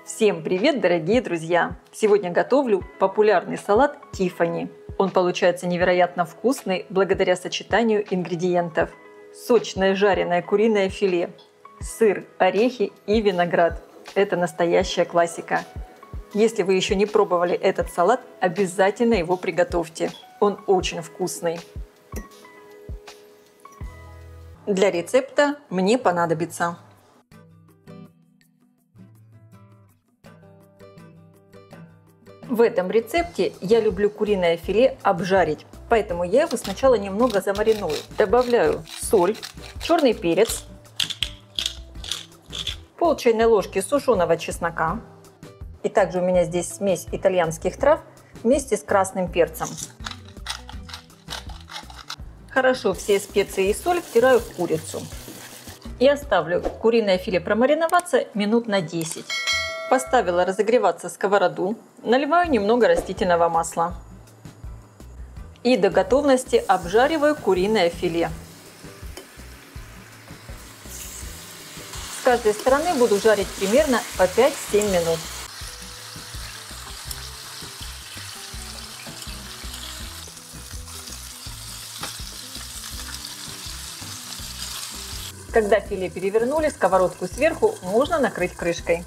Всем привет, дорогие друзья! Сегодня готовлю популярный салат Тиффани. Он получается невероятно вкусный благодаря сочетанию ингредиентов. Сочное жареное куриное филе, сыр, орехи и виноград. Это настоящая классика. Если вы еще не пробовали этот салат, обязательно его приготовьте. Он очень вкусный. Для рецепта мне понадобится в этом рецепте я люблю куриное филе обжарить, поэтому я его сначала немного замариную. Добавляю соль, черный перец, пол чайной ложки сушеного чеснока. И также у меня здесь смесь итальянских трав вместе с красным перцем. Хорошо все специи и соль втираю в курицу. И оставлю куриное филе промариноваться минут на 10. Поставила разогреваться сковороду, наливаю немного растительного масла. И до готовности обжариваю куриное филе. С каждой стороны буду жарить примерно по 5-7 минут. Когда филе перевернули, сковородку сверху можно накрыть крышкой.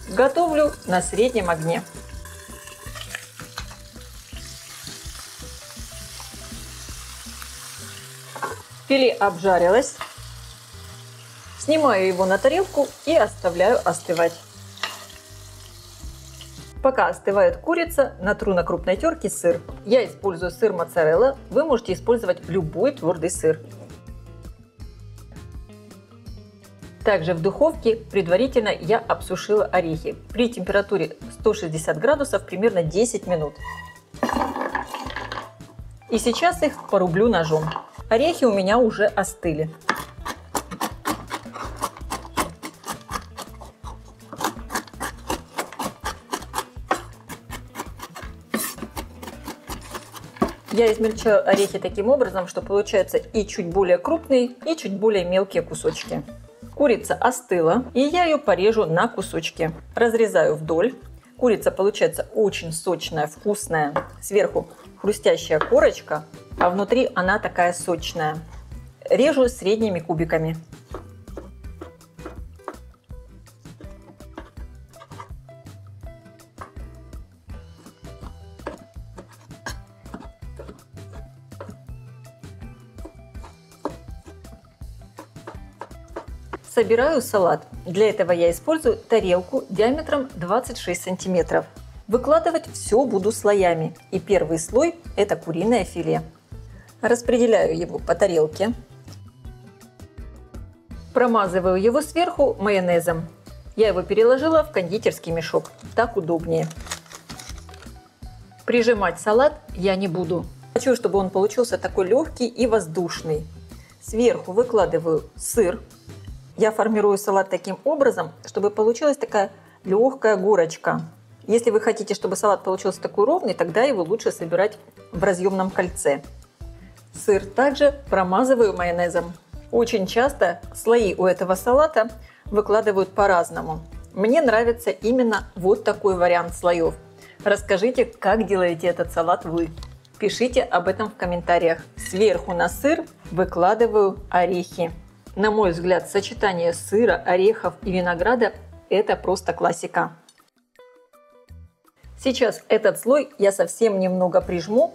Готовлю на среднем огне. Филе обжарилось. Снимаю его на тарелку и оставляю остывать. Пока остывает курица, натру на крупной терке сыр. Я использую сыр моцарелла, вы можете использовать любой твердый сыр. Также в духовке предварительно я обсушила орехи при температуре 160 градусов примерно 10 минут. И сейчас их порублю ножом. Орехи у меня уже остыли. Я измельчаю орехи таким образом, что получается и чуть более крупные, и чуть более мелкие кусочки. Курица остыла, и я ее порежу на кусочки. Разрезаю вдоль. Курица получается очень сочная, вкусная. Сверху хрустящая корочка, а внутри она такая сочная. Режу средними кубиками. Собираю салат. Для этого я использую тарелку диаметром 26 сантиметров. Выкладывать все буду слоями. И первый слой – это куриное филе. Распределяю его по тарелке. Промазываю его сверху майонезом. Я его переложила в кондитерский мешок. Так удобнее. Прижимать салат я не буду. Хочу, чтобы он получился такой легкий и воздушный. Сверху выкладываю сыр. Я формирую салат таким образом, чтобы получилась такая легкая горочка. Если вы хотите, чтобы салат получился такой ровный, тогда его лучше собирать в разъемном кольце. Сыр также промазываю майонезом. Очень часто слои у этого салата выкладывают по-разному. Мне нравится именно вот такой вариант слоев. Расскажите, как делаете этот салат вы. Пишите об этом в комментариях. Сверху на сыр выкладываю орехи. На мой взгляд, сочетание сыра, орехов и винограда – это просто классика. Сейчас этот слой я совсем немного прижму,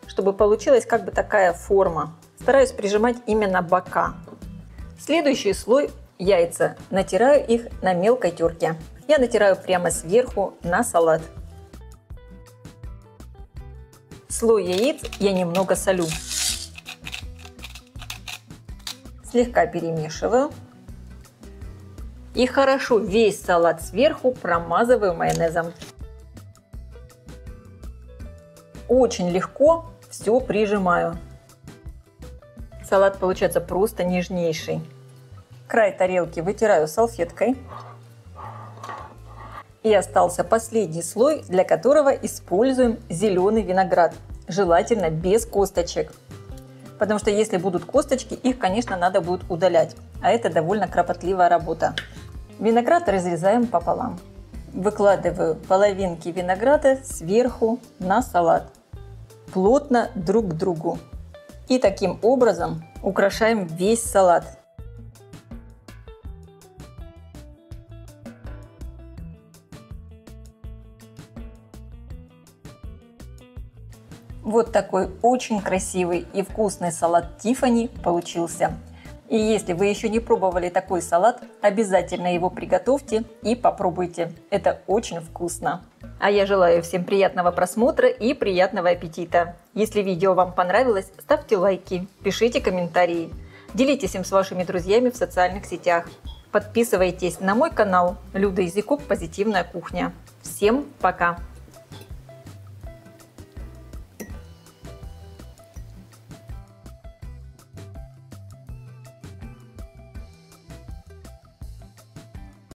чтобы получилась как бы такая форма. Стараюсь прижимать именно бока. Следующий слой – яйца. Натираю их на мелкой терке. Я натираю прямо сверху на салат. Слой яиц я немного солю. Слегка перемешиваю. И хорошо весь салат сверху промазываю майонезом. Очень легко все прижимаю. Салат получается просто нежнейший. Край тарелки вытираю салфеткой. И остался последний слой, для которого используем зеленый виноград. Желательно без косточек. Потому что если будут косточки, их, конечно, надо будет удалять. А это довольно кропотливая работа. Виноград разрезаем пополам. Выкладываю половинки винограда сверху на салат. Плотно друг к другу. И таким образом украшаем весь салат. Вот такой очень красивый и вкусный салат Тиффани получился. И если вы еще не пробовали такой салат, обязательно его приготовьте и попробуйте. Это очень вкусно. А я желаю всем приятного просмотра и приятного аппетита. Если видео вам понравилось, ставьте лайки, пишите комментарии, делитесь им с вашими друзьями в социальных сетях. Подписывайтесь на мой канал Люда Изякук «Позитивная кухня». Всем пока!